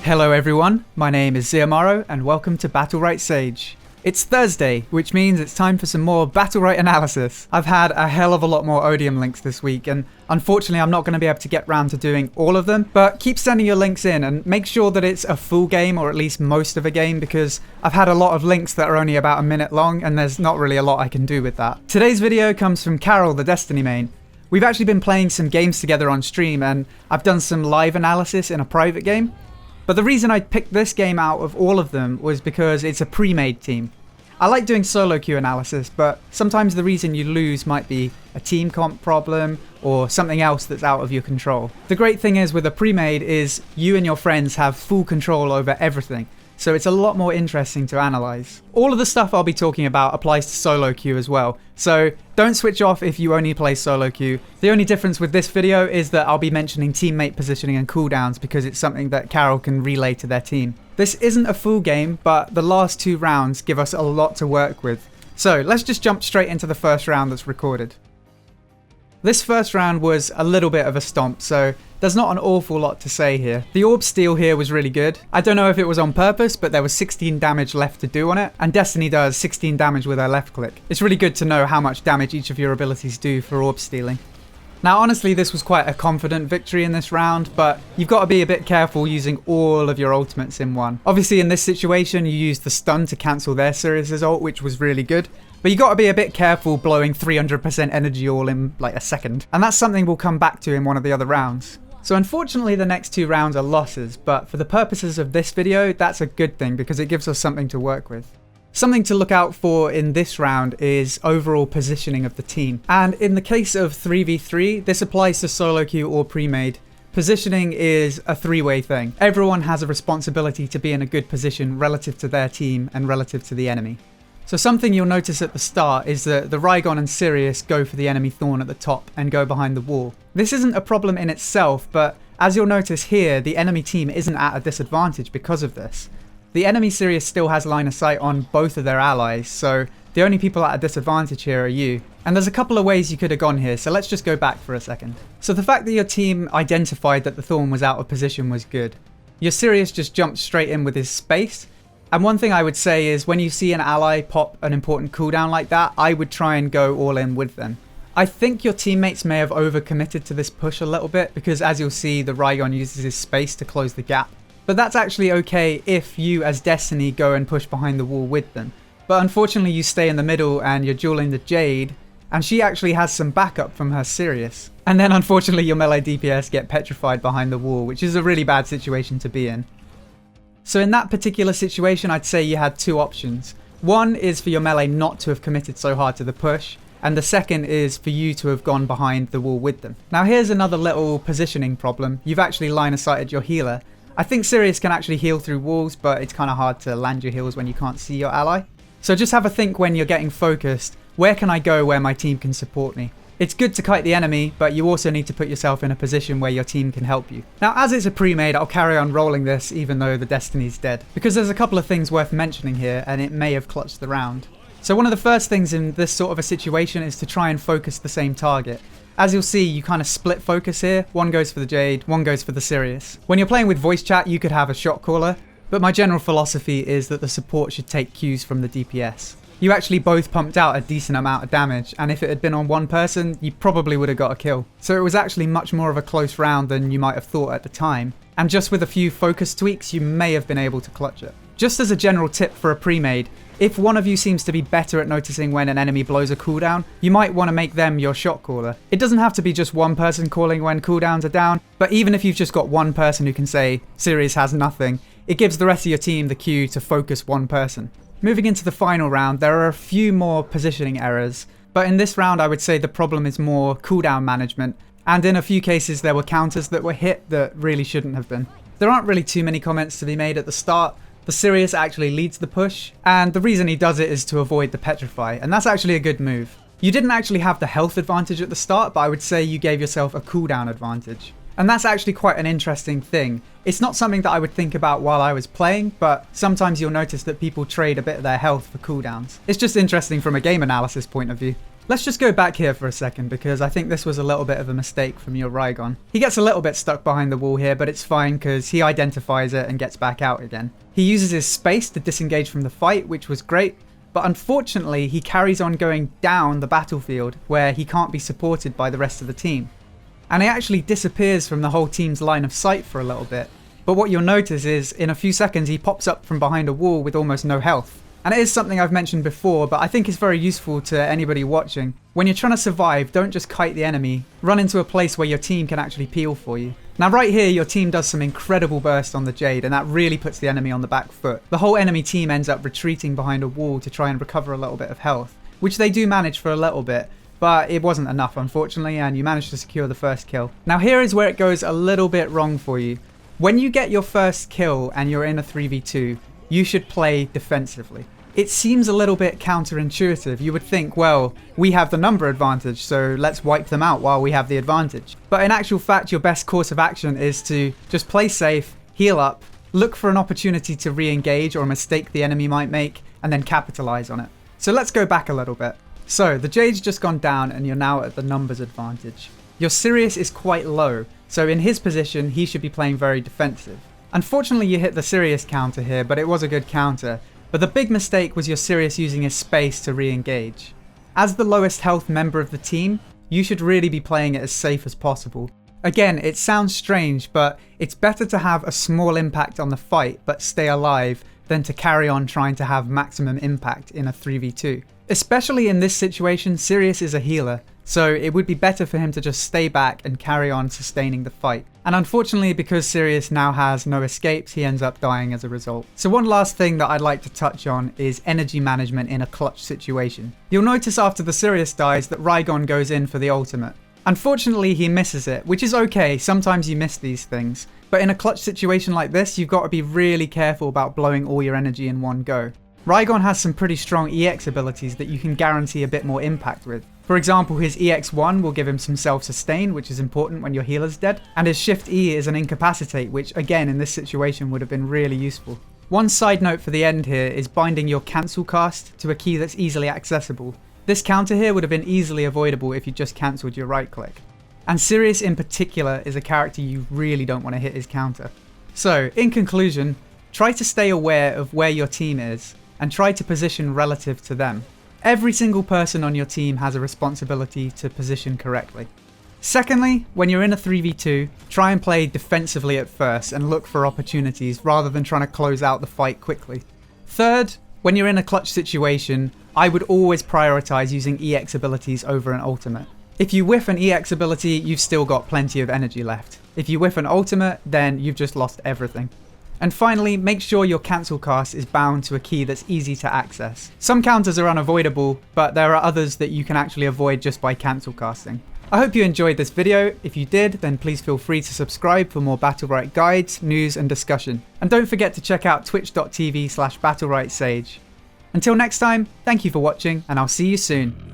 Hello everyone, my name is Ziamaro and welcome to Battlerite Sage. It's Thursday, which means it's time for some more Battlerite Analysis. I've had a hell of a lot more Odium links this week, and unfortunately I'm not going to be able to get round to doing all of them, but keep sending your links in and make sure that it's a full game or at least most of a game, because I've had a lot of links that are only about a minute long and there's not really a lot I can do with that. Today's video comes from Carol, the Destiny main. We've actually been playing some games together on stream and I've done some live analysis in a private game. But the reason I picked this game out of all of them was because it's a pre-made team. I like doing solo queue analysis, but sometimes the reason you lose might be a team comp problem or something else that's out of your control. The great thing is with a pre-made is you and your friends have full control over everything, so it's a lot more interesting to analyze. All of the stuff I'll be talking about applies to solo queue as well, so don't switch off if you only play solo queue. The only difference with this video is that I'll be mentioning teammate positioning and cooldowns because it's something that Carol can relay to their team. This isn't a full game, but the last two rounds give us a lot to work with. So let's just jump straight into the first round that's recorded. This first round was a little bit of a stomp, so there's not an awful lot to say here. The orb steal here was really good. I don't know if it was on purpose, but there was 16 damage left to do on it, and Destiny does 16 damage with her left click. It's really good to know how much damage each of your abilities do for orb stealing. Now honestly, this was quite a confident victory in this round, but you've got to be a bit careful using all of your ultimates in one. Obviously in this situation you used the stun to cancel their Sirius's ult, which was really good. But you got to be a bit careful blowing 300% energy all in like a second. And that's something we'll come back to in one of the other rounds. So unfortunately the next two rounds are losses, but for the purposes of this video, that's a good thing because it gives us something to work with. Something to look out for in this round is overall positioning of the team. And in the case of 3v3, this applies to solo queue or pre-made. Positioning is a three-way thing. Everyone has a responsibility to be in a good position relative to their team and relative to the enemy. So something you'll notice at the start is that the Raygon and Sirius go for the enemy Thorn at the top and go behind the wall. This isn't a problem in itself, but as you'll notice here, the enemy team isn't at a disadvantage because of this. The enemy Sirius still has line of sight on both of their allies, so the only people at a disadvantage here are you. And there's a couple of ways you could have gone here, so let's just go back for a second. So the fact that your team identified that the Thorn was out of position was good. Your Sirius just jumped straight in with his space. And one thing I would say is when you see an ally pop an important cooldown like that, I would try and go all in with them. I think your teammates may have overcommitted to this push a little bit because as you'll see, the Raygon uses his space to close the gap. But that's actually okay if you as Destiny go and push behind the wall with them. But unfortunately you stay in the middle and you're dueling the Jade, and she actually has some backup from her Sirius. And then unfortunately your melee DPS get petrified behind the wall, which is a really bad situation to be in. So in that particular situation, I'd say you had two options. One is for your melee not to have committed so hard to the push, and the second is for you to have gone behind the wall with them. Now here's another little positioning problem. You've actually line of sighted your healer. I think Sirius can actually heal through walls, but it's kind of hard to land your heals when you can't see your ally. So just have a think when you're getting focused, where can I go where my team can support me? It's good to kite the enemy, but you also need to put yourself in a position where your team can help you. Now, as it's a pre-made, I'll carry on rolling this even though the Destiny's dead, because there's a couple of things worth mentioning here, and it may have clutched the round. So one of the first things in this sort of a situation is to try and focus the same target. As you'll see, you kind of split focus here. One goes for the Jade, one goes for the Sirius. When you're playing with voice chat, you could have a shot caller, but my general philosophy is that the support should take cues from the DPS. You actually both pumped out a decent amount of damage, and if it had been on one person, you probably would have got a kill. So it was actually much more of a close round than you might have thought at the time. And just with a few focus tweaks, you may have been able to clutch it. Just as a general tip for a pre-made, if one of you seems to be better at noticing when an enemy blows a cooldown, you might want to make them your shot caller. It doesn't have to be just one person calling when cooldowns are down, but even if you've just got one person who can say, Sirius has nothing, it gives the rest of your team the cue to focus one person. Moving into the final round, there are a few more positioning errors, but in this round I would say the problem is more cooldown management, and in a few cases there were counters that were hit that really shouldn't have been. There aren't really too many comments to be made at the start. The Sirius actually leads the push, and the reason he does it is to avoid the petrify, and that's actually a good move. You didn't actually have the health advantage at the start, but I would say you gave yourself a cooldown advantage. And that's actually quite an interesting thing. It's not something that I would think about while I was playing, but sometimes you'll notice that people trade a bit of their health for cooldowns. It's just interesting from a game analysis point of view. Let's just go back here for a second because I think this was a little bit of a mistake from your Raygon. He gets a little bit stuck behind the wall here, but it's fine because he identifies it and gets back out again. He uses his space to disengage from the fight, which was great, but unfortunately he carries on going down the battlefield where he can't be supported by the rest of the team. And he actually disappears from the whole team's line of sight for a little bit. But what you'll notice is in a few seconds he pops up from behind a wall with almost no health. And it is something I've mentioned before, but I think it's very useful to anybody watching. When you're trying to survive, don't just kite the enemy. Run into a place where your team can actually peel for you. Now right here, your team does some incredible burst on the Jade, and that really puts the enemy on the back foot. The whole enemy team ends up retreating behind a wall to try and recover a little bit of health, which they do manage for a little bit, but it wasn't enough unfortunately, and you managed to secure the first kill. Now here is where it goes a little bit wrong for you. When you get your first kill and you're in a 3v2, you should play defensively. It seems a little bit counterintuitive. You would think, well, we have the number advantage, so let's wipe them out while we have the advantage. But in actual fact, your best course of action is to just play safe, heal up, look for an opportunity to re-engage or a mistake the enemy might make, and then capitalize on it. So let's go back a little bit. So the Jade's just gone down and you're now at the numbers advantage. Your Sirius is quite low, so in his position, he should be playing very defensive. Unfortunately, you hit the Sirius counter here, but it was a good counter. But the big mistake was your Sirius using his space to re-engage. As the lowest health member of the team, you should really be playing it as safe as possible. Again, it sounds strange, but it's better to have a small impact on the fight but stay alive than to carry on trying to have maximum impact in a 3v2. Especially in this situation, Sirius is a healer, so it would be better for him to just stay back and carry on sustaining the fight. And unfortunately, because Sirius now has no escapes, he ends up dying as a result. So one last thing that I'd like to touch on is energy management in a clutch situation. You'll notice after the Sirius dies that Raygon goes in for the ultimate. Unfortunately, he misses it, which is okay, sometimes you miss these things. But in a clutch situation like this, you've got to be really careful about blowing all your energy in one go. Raygon has some pretty strong EX abilities that you can guarantee a bit more impact with. For example, his EX1 will give him some self-sustain, which is important when your healer's dead, and his Shift E is an incapacitate, which again in this situation would have been really useful. One side note for the end here is binding your cancel cast to a key that's easily accessible. This counter here would have been easily avoidable if you just cancelled your right click. And Sirius in particular is a character you really don't want to hit his counter. So, in conclusion, try to stay aware of where your team is, and try to position relative to them. Every single person on your team has a responsibility to position correctly. Secondly, when you're in a 3v2, try and play defensively at first and look for opportunities rather than trying to close out the fight quickly. Third, when you're in a clutch situation, I would always prioritize using EX abilities over an ultimate. If you whiff an EX ability, you've still got plenty of energy left. If you whiff an ultimate, then you've just lost everything. And finally, make sure your cancel cast is bound to a key that's easy to access. Some counters are unavoidable, but there are others that you can actually avoid just by cancel casting. I hope you enjoyed this video. If you did, then please feel free to subscribe for more Battlerite guides, news and discussion. And don't forget to check out twitch.tv/BattleriteSage. Until next time, thank you for watching and I'll see you soon.